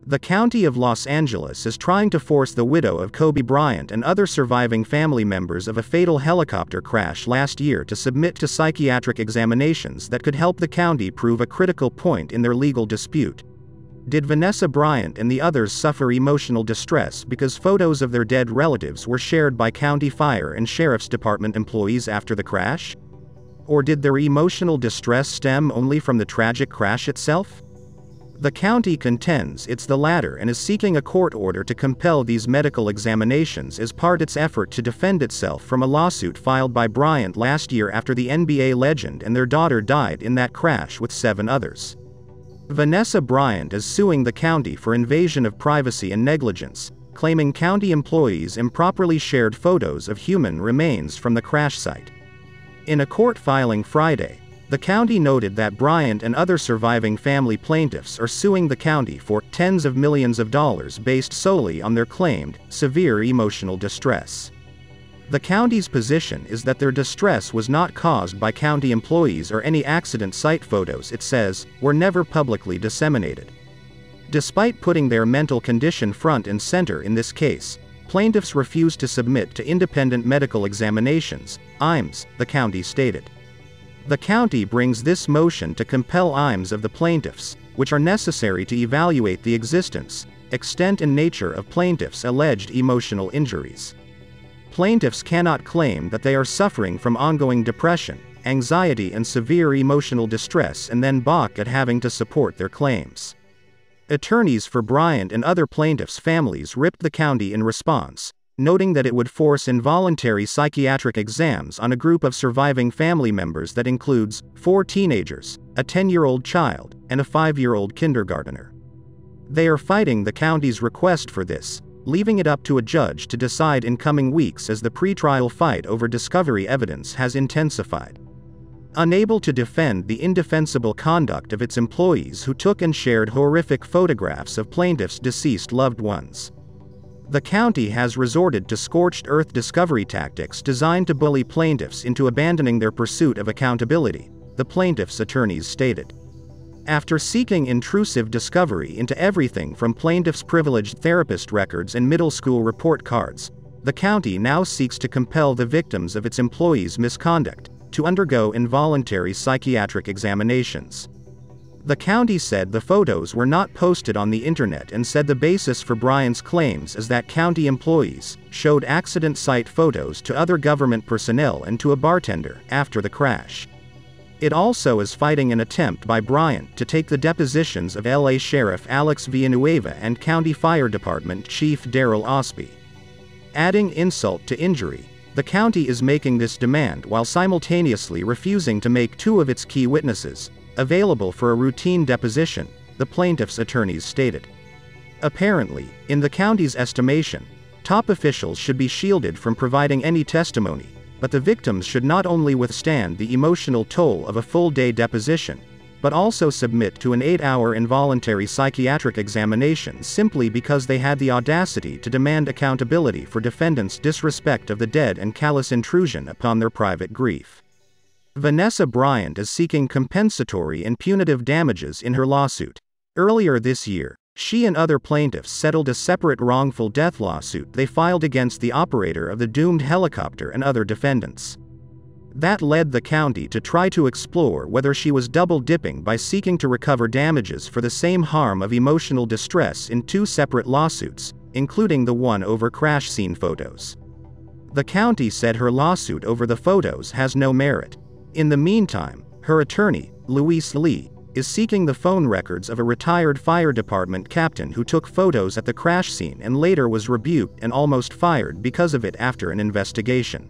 The County of Los Angeles is trying to force the widow of Kobe Bryant and other surviving family members of a fatal helicopter crash last year to submit to psychiatric examinations that could help the county prove a critical point in their legal dispute. Did Vanessa Bryant and the others suffer emotional distress because photos of their dead relatives were shared by county fire and sheriff's department employees after the crash? Or did their emotional distress stem only from the tragic crash itself? The county contends it's the latter and is seeking a court order to compel these medical examinations as part of its effort to defend itself from a lawsuit filed by Bryant last year after the NBA legend and their daughter died in that crash with 7 others. Vanessa Bryant is suing the county for invasion of privacy and negligence, claiming county employees improperly shared photos of human remains from the crash site. In a court filing Friday, the county noted that Bryant and other surviving family plaintiffs are suing the county for tens of millions of dollars based solely on their claimed severe emotional distress. The county's position is that their distress was not caused by county employees or any accident site photos, it says, were never publicly disseminated. Despite putting their mental condition front and center in this case, plaintiffs refused to submit to independent medical examinations, IMEs, the county stated. The county brings this motion to compel IMEs of the plaintiffs, which are necessary to evaluate the existence, extent and nature of plaintiffs' alleged emotional injuries. Plaintiffs cannot claim that they are suffering from ongoing depression, anxiety and severe emotional distress and then balk at having to support their claims. Attorneys for Bryant and other plaintiffs' families ripped the county in response, noting that it would force involuntary psychiatric exams on a group of surviving family members that includes 4 teenagers, a 10-year-old child, and a 5-year-old kindergartner. They are fighting the county's request for this, leaving it up to a judge to decide in coming weeks as the pretrial fight over discovery evidence has intensified. Unable to defend the indefensible conduct of its employees who took and shared horrific photographs of plaintiffs' deceased loved ones, the county has resorted to scorched earth discovery tactics designed to bully plaintiffs into abandoning their pursuit of accountability, the plaintiffs' attorneys stated. After seeking intrusive discovery into everything from plaintiffs' privileged therapist records and middle school report cards, the county now seeks to compel the victims of its employees' misconduct to undergo involuntary psychiatric examinations. The county said the photos were not posted on the internet and said the basis for Bryant's claims is that county employees showed accident site photos to other government personnel and to a bartender after the crash. It also is fighting an attempt by Bryant to take the depositions of LA Sheriff Alex Villanueva and County Fire Department Chief Daryl Osby. Adding insult to injury, the county is making this demand while simultaneously refusing to make 2 of its key witnesses available for a routine deposition, the plaintiffs' attorneys stated. Apparently, in the county's estimation, top officials should be shielded from providing any testimony, but the victims should not only withstand the emotional toll of a full-day deposition, but also submit to an 8-hour involuntary psychiatric examination simply because they had the audacity to demand accountability for defendants' disrespect of the dead and callous intrusion upon their private grief. Vanessa Bryant is seeking compensatory and punitive damages in her lawsuit. Earlier this year, she and other plaintiffs settled a separate wrongful death lawsuit they filed against the operator of the doomed helicopter and other defendants. That led the county to try to explore whether she was double-dipping by seeking to recover damages for the same harm of emotional distress in 2 separate lawsuits, including the one over crash scene photos. The county said her lawsuit over the photos has no merit. In the meantime, her attorney, Luis Lee, is seeking the phone records of a retired fire department captain who took photos at the crash scene and later was rebuked and almost fired because of it after an investigation.